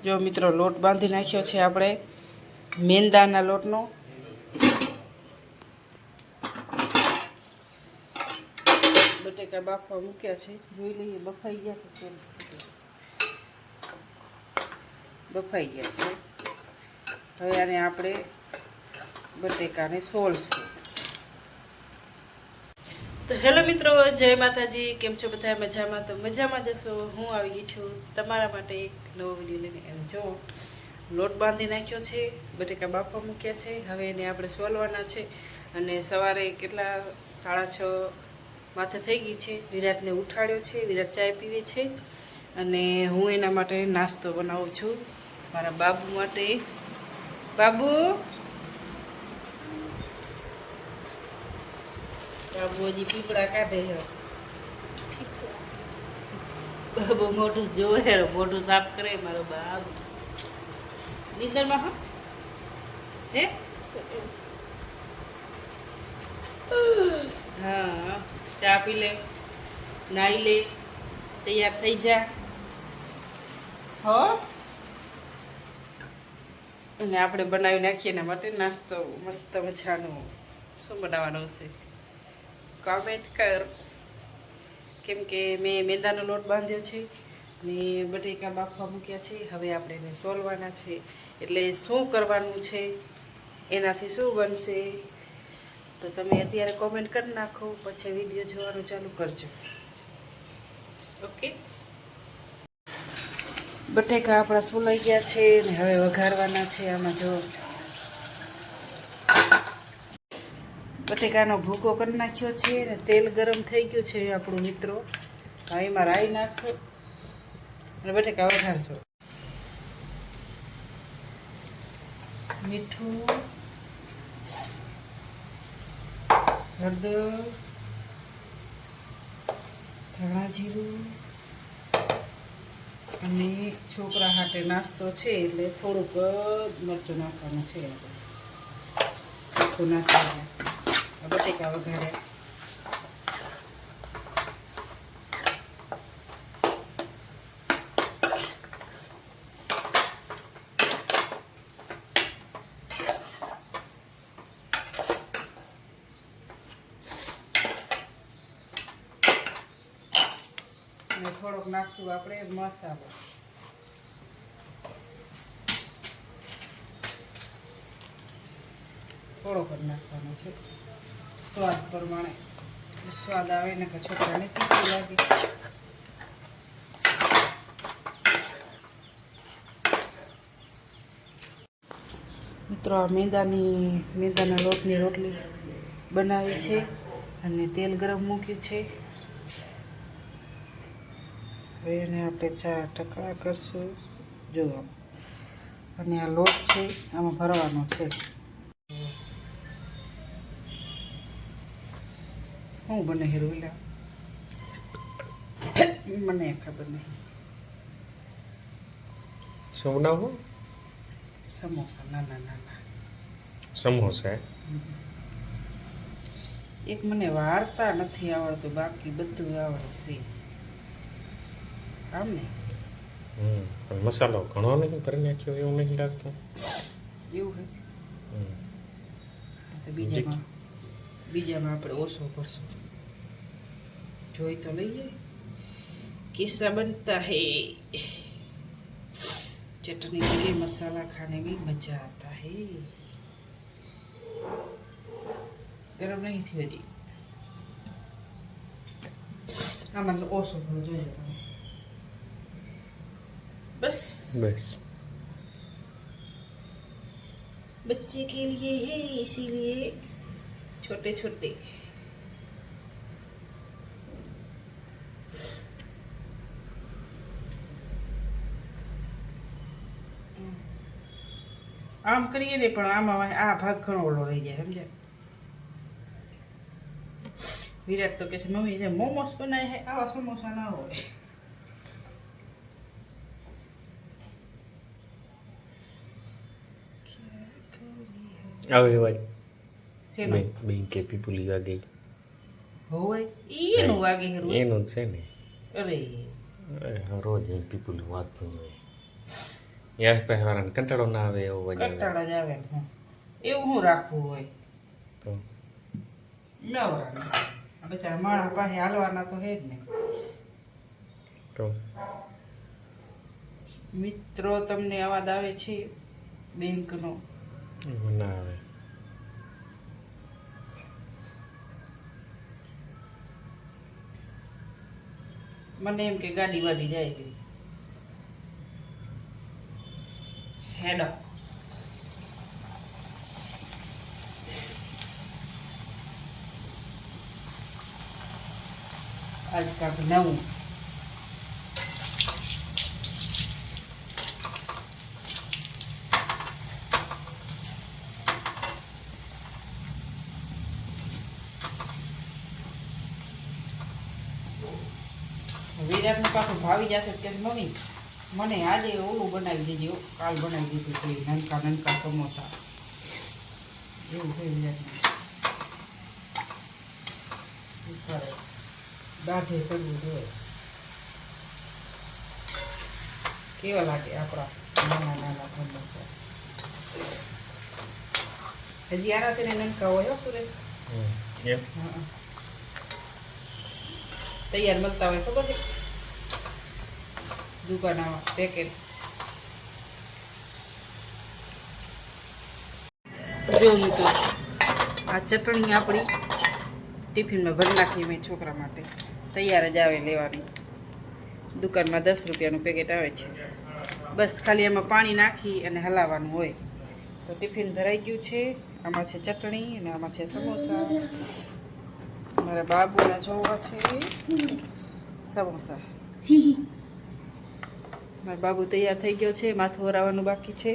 જો મિત્રો લોટ બાંધી નાખ્યો છે આપણે મેંદાના લોટનો. બટેકા બાફવા મૂક્યા છે, જોઈ લઈએ બફાઈ ગયા કે કેમ. બફાઈ ગયા છે. હવે આને આપણે બટેકાને સોળશું. તો હેલો મિત્રો, જય માતાજી. કેમ છો બધા? મજામાં? તો મજામાં જશો. હું આવી ગઈ છું તમારા માટે એક નવો વિડીયો લઈને. એમ જો લોટ બાંધી નાખ્યો છે, બટેકા બાફવા મૂક્યા છે. હવે એને આપણે સોલવાના છે. અને સવારે કેટલા 6:30 માથે થઈ ગઈ છે. વિરાટને ઉઠાડ્યો છે, વિરાટ ચાય પીવે છે. અને હું એના માટે નાસ્તો બનાવું છું મારા બાબુ માટે. બાબુ બાબુ હજી પીપળા કાઢે છે. બાબુ મોઢું જોવે, મોઢું સાફ કરે મારો બાબુ. નીંદરમાં હા હે હા, ચા પી લે, નાઈ લે, તૈયાર થઈ જા હો. અને આપણે બનાવી નાખીએ એના માટે નાસ્તો મસ્ત મજાનો. શું બનાવવાનો છે કોમેન્ટ કર. કેમ કે મેં મેંદાનો લોટ બાંધ્યો છે ને બટેકા બાફવા મૂક્યા છે. હવે આપણે એને સોલવાના છે. એટલે શું કરવાનું છે, એનાથી શું બનશે, તો તમે અત્યારે કોમેન્ટ કરી નાખો, પછી વિડીયો જોવાનું ચાલુ કરજો. ઓકે, બટેકા આપણા સોલાઈ ગયા છે ને હવે વઘારવાના છે. આમાં જો બટેકાનો ભૂકો કરી નાખ્યો છે ને તેલ ગરમ થઈ ગયું છે આપણું મિત્રો. હવે એમાં રાઈ નાખશો અને બટેકા વઘારશો. મીઠું, હળદર, ધાણા જીરું અને છોકરા હાટે નાસ્તો છે એટલે થોડુંક મરચું નાખવાનું છે. આપણે નાખવાનું બટેકા વઘાર્યા. અને થોડોક નાખશું આપણે મસાલો. થોડોક જ નાખવાનો છે સ્વાદ પ્રમાણે. સ્વાદ આવે ને કે છોકરાને તીખું લાગે. મિત્રો આ મેંદાના લોટની રોટલી બનાવી છે અને તેલ ગરમ મૂક્યું છે. હવે એને આપણે 4 ટકરા કરશું. જુઓ, અને આ લોટ છે આમાં ભરવાનો છે. શું બને હેરુલા મને ખબર નહીં. શું બનાવું? સમોસા, નાના નાના સમોસા. એક મને વાળતા નથી આવડતું, બાકી બધું આવડે છે. આમ ને પણ મસાલો ઘણો નહીં કરી નાખ્યો એવું નહીં લાગતું. એવું છે તો બીજામાં આપણે ઓછો કરશું. જોઈ તો લઈએ. કિસ્સા બનતા હે, चटनी के लिए मसाला खाने में मजा आता है. गरम नहीं थी हजी. हाँ मतलब ओसो थोड़ा जो जाता है. बस बस बच्चे के लिए है, इसीलिए छोटे छोटे. આમ કરીએ ને પણ આમાં આ ભાગ ઘણો ઓળો રહી જાય, સમજ્યા? વિરાટ તો કહે છે મમ્મી જે મોમોસ બનાવે છે આવા સમોસા ના હોય. આવે અવાજ શેનો? બે કે પીપુલી વાગે હોય એનું વાગે હેરું. એનું જ છે ને. અરે રોજ પીપુલી વાગતું હોય. યાર પાસે વાળાને કંટાળો ના આવે એવું બનાવે કંટાળા જ આવે ને. એવું શું રાખવું હોય તો લવરાનું બચારા માણસ પાસે હાલવાના તો હે જ ને. તો મિત્રો તમને અવાજ આવે છે બેંકનો? એવું ના આવે. મને એમ કે ગાડી વાડી જાય ગઈ હેડો. આજ કાંક નવું. વિરાટનું પાછું ભાવી જશે કે મમ્મી મને આજે ઓલું બનાવી દેજો, કાલ બનાવી દીધું છે નનકા નનકા સમોસા. એવું છે વિરાટનું. દાઢે કરવું જોઈએ. કેવા લાગે આપણા નાના નાના સમોસા? હજી આનાથી નનકા હોય હો સુરેશ. એમ હા, તૈયાર મળતા હોય ખબર છે દુકાનમાં પેકેટ. જો મિત્રો આ ચટણી આપણી ટિફિનમાં ભરી નાખી મેં છોકરા માટે. તૈયાર જ આવે લેવાની. દુકાનમાં 10 રૂપિયાનું પેકેટ આવે છે. બસ ખાલી એમાં પાણી નાખી અને હલાવવાનું હોય તો ટિફિન ભરાઈ ગયું છે. આમાં છે ચટણી અને આમાં છે સમોસા. મારા બાબુના જોવા છે સમોસા. મારો બાબુ તૈયાર થઈ ગયો છે, માથું વરાવવાનું બાકી છે.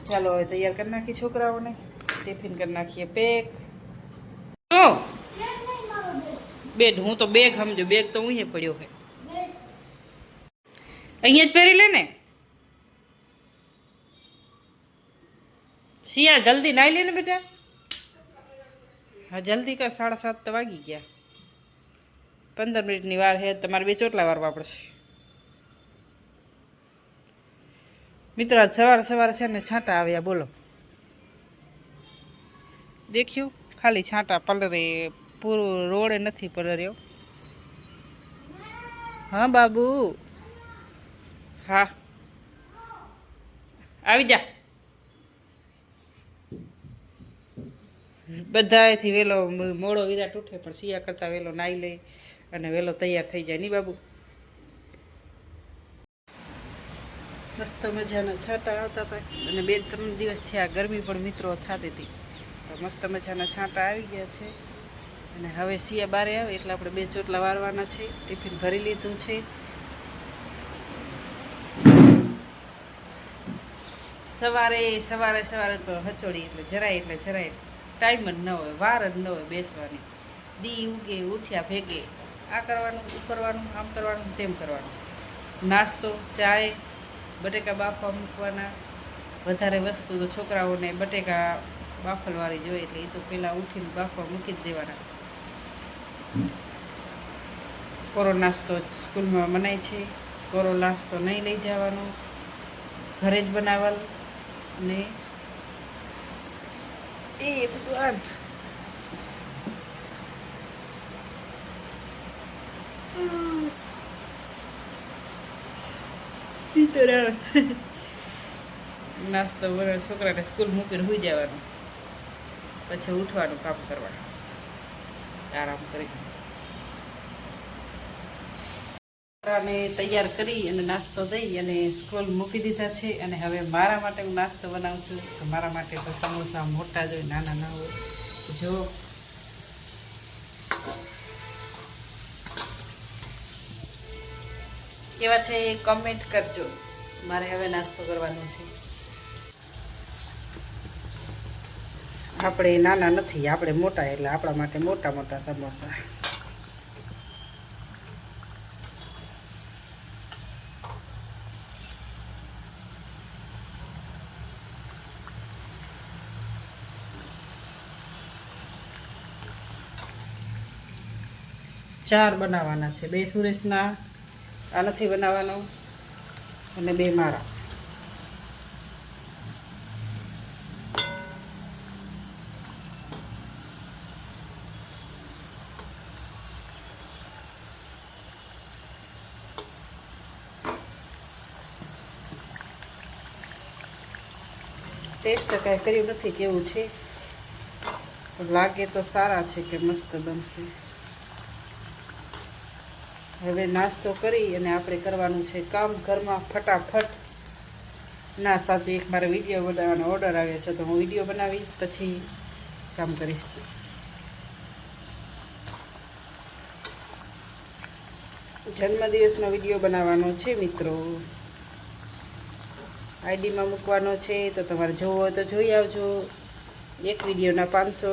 ચાલો હવે તૈયાર કરી નાખી છોકરાઓને, ટિફિન કરી નાખીએ પેક. બેડ હું તો બેગ સમજો, બેગ તો અહીંયા પડ્યો છે. અહીંયા જ પહેરી લે ને. સિયા જલ્દી નાઈ લે ને બેટા. હા જલ્દી કર, 7:30 તો વાગી ગયા. 15 મિનિટની વાર છે, તમારે 2 ચોટલા વારવા પડશે. મિત્રો આજ સવારે સવારે છે ને છાંટા આવ્યા, બોલો દેખ્યું? ખાલી છાંટા પલરે, પૂરો રોડે નથી પલર્યો. હા બાબુ, હા આવી જા. બધાથી વહેલો મોડો વિરાટ ઉઠે પણ સિયા કરતાં વહેલો નાહી લે અને વહેલો તૈયાર થઈ જાય. નહીં બાબુ? મસ્ત મજાના છાંટા આવતા હતા અને 2-3 દિવસથી આ ગરમી પણ મિત્રો થતી હતી તો મસ્ત મજાના છાંટા આવી ગયા છે. અને હવે સિયા બારે આવે એટલે આપણે 2 ચોટલા વારવાના છે. ટિફિન ભરી લીધું છે. સવારે સવારે સવારે તો હચોડી એટલે જરાય ટાઈમ જ ન હોય, વાર જ ન હોય બેસવાની. દી ઉગે ઉઠ્યા ભેગે આ કરવાનું, કરવાનું, આમ કરવાનું, તેમ કરવાનું. નાસ્તો, ચાય, બટેકા બાફવા મૂકવાના. વધારે વસ્તુ તો છોકરાઓને બટેકા બાફલવાળી જોઈએ એટલે એ તો પહેલાં ઉઠીને બાફવા મૂકી જ દેવાના. કોરો નાસ્તો સ્કૂલમાં મનાય છે. કોરો નાસ્તો નહીં લઈ જવાનો, ઘરે જ બનાવવાનું. ને એ બધું આમ નાસ્તો બનાવ, છોકરાને સ્કૂલ મૂકીને સુઈ જવાનું, પછી ઉઠવાનું, કામ કરવાનું આરામ કરી. છોકરાને તૈયાર કરી અને નાસ્તો દઈ અને સ્કૂલ મૂકી દીધા છે. અને હવે મારા માટે હું નાસ્તો બનાવું છું. તો મારા માટે તો સમોસા મોટા જ હોય, નાના ના હોય. જો કેવા છે એ કમેન્ટ કરજો. મારે હવે નાસ્તો કરવાનો છે. આપણે નાના નથી, આપણે મોટા, એટલે આપણા માટે મોટા મોટા સમોસા. ચાર બનાવવાના છે. 2 સુરેશના, આ નથી બનાવવાનો. અને 2 મારા. ટેસ્ટ કાંઈ કર્યું નથી કેવું છે, લાગે તો સારા છે કે મસ્ત બનશે. હવે નાસ્તો કરી અને આપણે કરવાનું છે કામ ઘરમાં ફટાફટ. ના સાચી એક મારે વિડીયો બનાવવાનો ઓર્ડર આવ્યો છે, તો હું વિડીયો બનાવીશ પછી કામ કરીશ. જન્મદિવસનો વિડીયો બનાવવાનો છે મિત્રો, આઈડીમાં મૂકવાનો છે, તો તમારે જોવો હોય તો જોઈ આવજો. એક વિડીયોના 500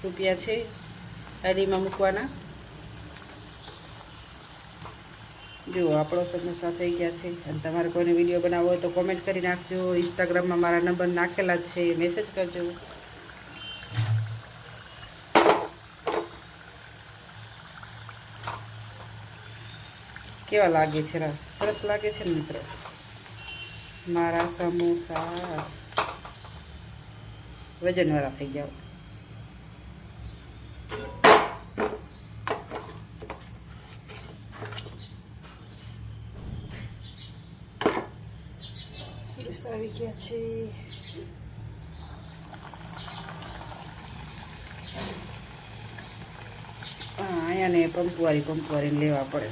રૂપિયા છે આઈડીમાં મૂકવાના. જુઓ આપણો સમોસા થઈ ગયા છે. અને તમારે કોઈને વિડીયો બનાવવો હોય તો કોમેન્ટ કરી નાખજો. ઇન્સ્ટાગ્રામમાં મારા નંબર નાખેલા જ છે, મેસેજ કરજો. કેવા લાગે છે? સરસ લાગે છે ને મિત્રો મારા સમોસા. વજનવાળા થઈ જાવ. સરસ આવી ગયા છે. હા, અહીંયા ને પંપવારી લેવા પડે.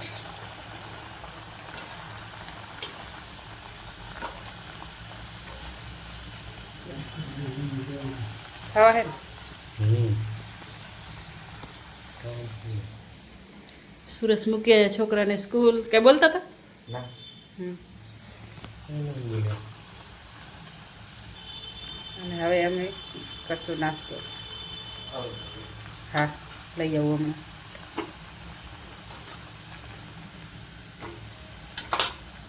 ખાવા હે ને સુરસ મૂક્યા છોકરાને સ્કૂલ. કઈ બોલતા હતા? અને હવે અમે કરશું નાસ્તો. હા, લઈ આવું હમણાં.